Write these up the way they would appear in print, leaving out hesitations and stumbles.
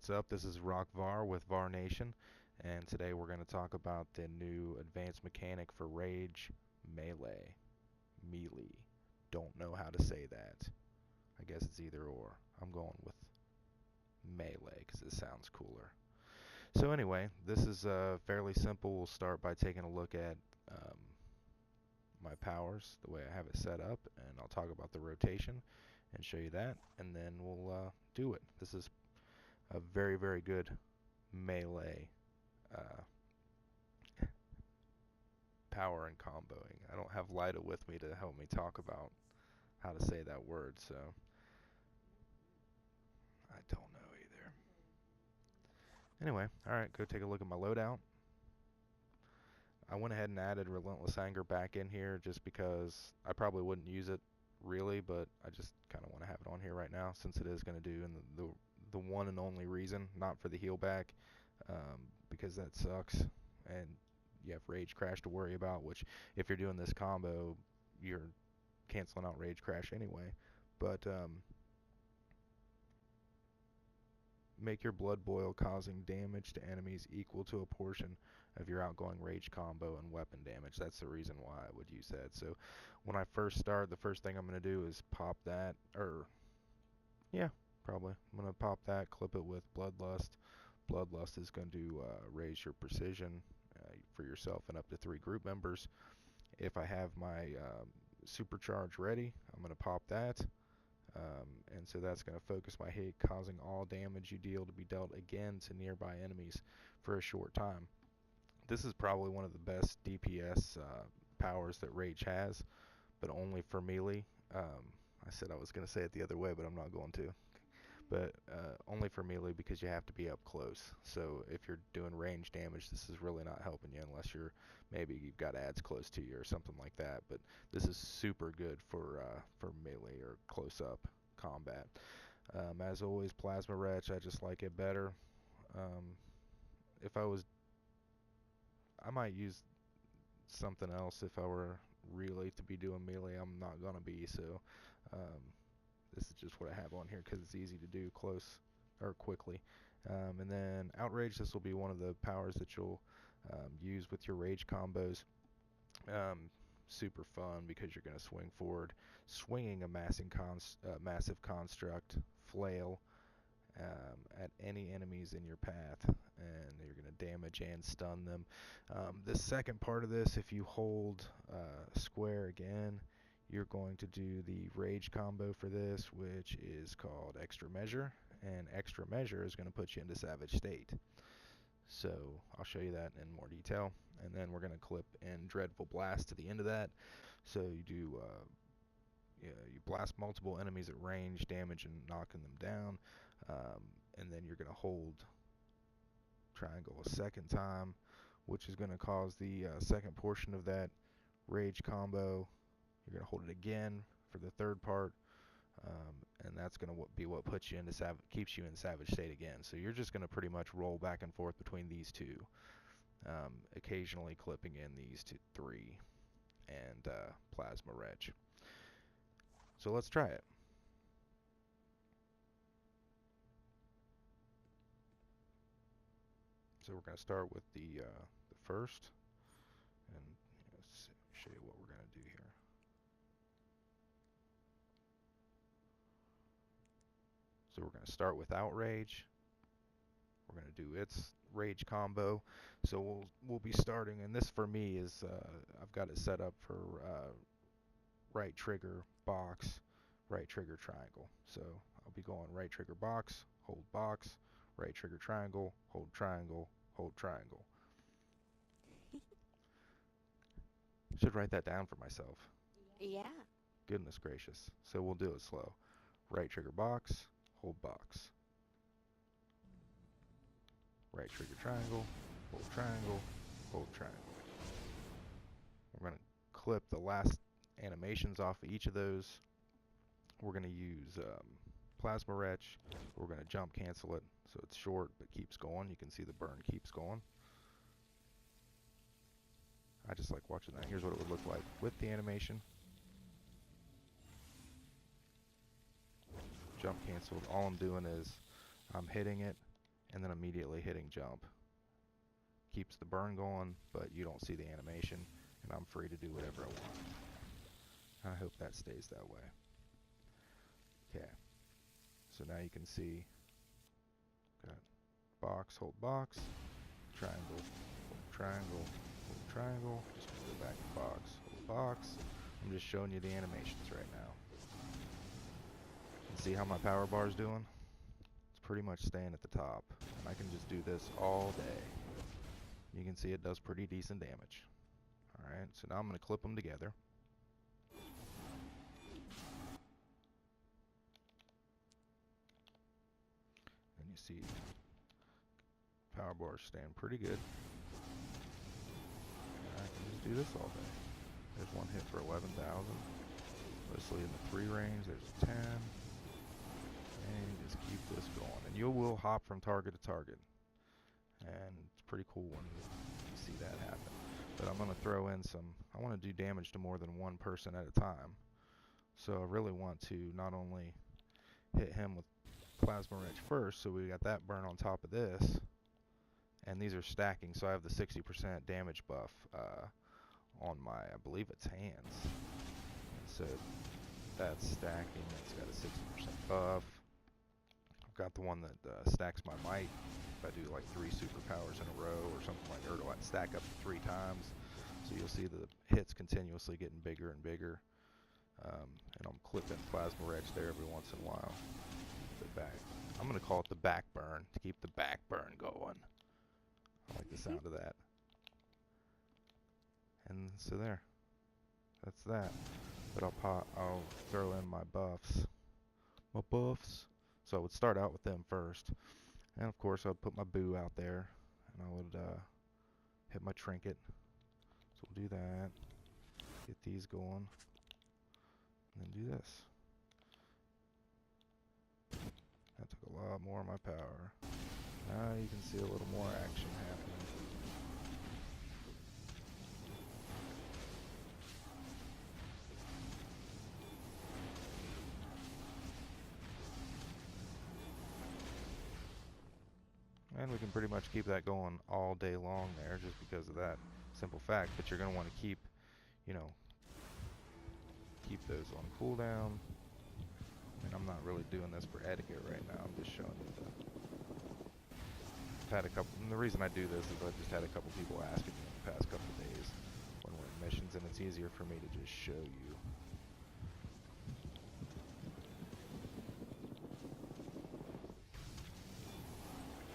What's up? This is Rock Var with Var Nation, and today we're going to talk about the new advanced mechanic for Rage, Melee. Melee. Don't know how to say that. I guess it's either or. I'm going with Melee because it sounds cooler. So anyway, this is fairly simple. We'll start by taking a look at my powers, the way I have it set up, and I'll talk about the rotation and show you that, and then we'll do it. This is a very, very good melee uh, power and comboing. I don't have Lida with me to help me talk about how to say that word, so I don't know either. Anyway, alright, go take a look at my loadout. I went ahead and added Relentless Anger back in here just because I probably wouldn't use it really, but I just kind of want to have it on here right now since it is going to do, and the one and only reason, not for the heal back, because that sucks, and you have Rage Crash to worry about, which if you're doing this combo, you're canceling out Rage Crash anyway. But make your blood boil, causing damage to enemies equal to a portion of your outgoing rage combo and weapon damage. That's the reason why I would use that. So when I first start, the first thing I'm going to do is pop that, or yeah, probably. I'm going to pop that, clip it with Bloodlust. Bloodlust is going to raise your precision for yourself and up to 3 group members. If I have my supercharge ready, I'm going to pop that. And so that's going to focus my hit, causing all damage you deal to be dealt again to nearby enemies for a short time. This is probably one of the best DPS powers that Rage has, but only for melee. I said I was going to say it the other way, but I'm not going to. But only for melee because you have to be up close. So if you're doing range damage, this is really not helping you unless maybe you've got ads close to you or something like that. But this is super good for melee or close up combat. As always, Plasma Wretch, I just like it better. If I might use something else if I were really to be doing melee. I'm not gonna be, so this is just what I have on here because it's easy to do close or quickly. And then Outrage, this will be one of the powers that you'll use with your rage combos. Super fun because you're going to swing forward, swinging a massive construct, flail, at any enemies in your path, and you're going to damage and stun them. The second part of this, if you hold square again, you're going to do the rage combo for this, which is called Extra Measure, and Extra Measure is going to put you into Savage State. So I'll show you that in more detail, and then we're going to clip in Dreadful Blast to the end of that. So you do you blast multiple enemies at range, damage and knocking them down, and then you're going to hold triangle a second time, which is going to cause the second portion of that rage combo. You're going to hold it again for the third part, and that's going to be what puts you into keeps you in Savage State again. So you're just going to pretty much roll back and forth between these two, occasionally clipping in these three, and Plasma Wretch. So let's try it. So we're going to start with the first, and let's show you what we're going to do here. So we're going to start with Outrage. We're going to do its rage combo. So we'll be starting, and this for me is I've got it set up for right trigger box, right trigger triangle. So I'll be going right trigger box, hold box, right trigger triangle, hold triangle, hold triangle. Should write that down for myself. Yeah. Goodness gracious. So we'll do it slow. Right trigger box, hold box. Right trigger triangle, hold triangle, hold triangle. We're going to clip the last animations off of each of those. We're going to use Plasma Wretch. We're going to jump cancel it so it's short but keeps going. You can see the burn keeps going. I just like watching that. Here's what it would look like with the animation. Jump canceled. All I'm doing is I'm hitting it and then immediately hitting jump. Keeps the burn going, but you don't see the animation, and I'm free to do whatever I want. I hope that stays that way. Okay, so now you can see, got box, hold box, triangle, hold triangle, hold triangle, just go back to box, hold box. I'm just showing you the animations right now. And see how my power bar is doing? It's pretty much staying at the top, and I can just do this all day. You can see it does pretty decent damage. Alright, so now I'm going to clip them together. And you see power bars staying pretty good. And I can just do this all day. There's one hit for 11,000. Mostly in the 3 range. There's a 10. And you just keep this going. And you will hop from target to target. And it's pretty cool when you see that happen. But I'm going to throw in some, I want to do damage to more than one person at a time. So I really want to not only hit him with Plasma Wrench first, so we got that burn on top of this. And these are stacking, so I have the 60% damage buff on my, I believe it's hands. And so that's stacking, it's got a 60% buff. I've got the one that stacks my might. If I do like 3 superpowers in a row or something like that, or like stack up to 3 times. So you'll see the hits continuously getting bigger and bigger. And I'm clipping Plasma Wrench there every once in a while. The back. I'm going to call it the back burn to keep the back burn going. I like the sound of that. And so there. That's that. But I'll throw in my buffs. My buffs. So I would start out with them first. And of course I would put my boo out there. And I would hit my trinket. So we'll do that. Get these going. And then do this. That took a lot more of my power. Now you can see a little more action happening. And we can pretty much keep that going all day long there just because of that simple fact. But you're going to want to keep, you know, keep those on cooldown. And I'm not really doing this for etiquette right now. I'm just showing you I've had a couple, and the reason I do this is I've just had a couple people asking me in the past couple of days when we're in missions, and it's easier for me to just show you.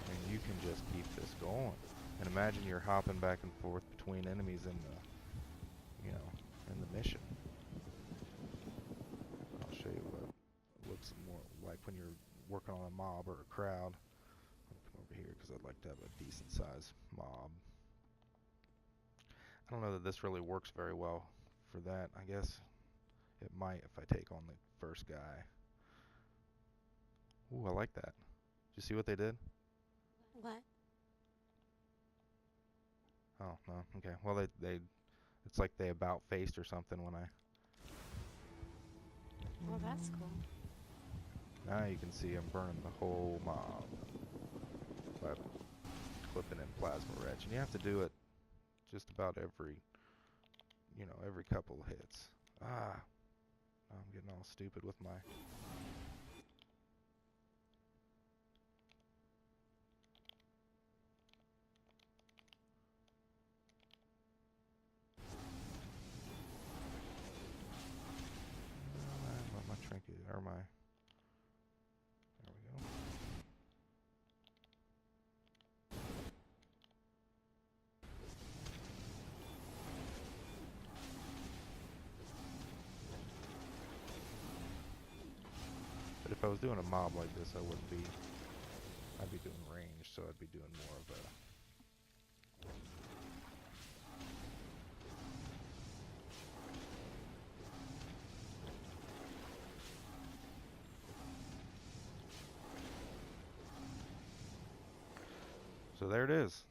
And you can just keep this going. And imagine you're hopping back and forth between enemies in the, you know, in the mission. I'll show you what it looks more like when you're working on a mob or a crowd. I'll come over here because I'd like to have a decent sized mob. I don't know that this really works very well for that. I guess it might if I take on the first guy. Ooh, I like that. Did you see what they did? What? Oh, no. Okay. Well, they it's like they about faced or something when I... Well, that's cool. Now you can see I'm burning the whole mob by clipping in Plasma Wrench. And you have to do it just about every, you know, every couple of hits. Ah! I'm getting all stupid with my... my trinket, or my... There we go. But if I was doing a mob like this, I wouldn't be... I'd be doing range, so I'd be doing more of a... So there it is.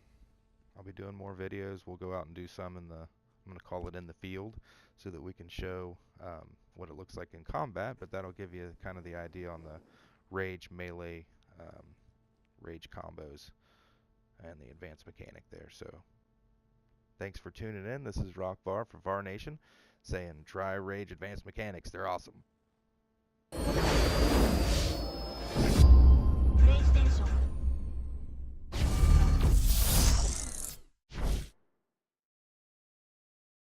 I'll be doing more videos. We'll go out and do some in the, I'm going to call it in the field, so that we can show what it looks like in combat, but that'll give you kind of the idea on the rage melee rage combos and the advanced mechanic there. So thanks for tuning in. This is Rock Var for Var Nation saying try rage advanced mechanics. They're awesome.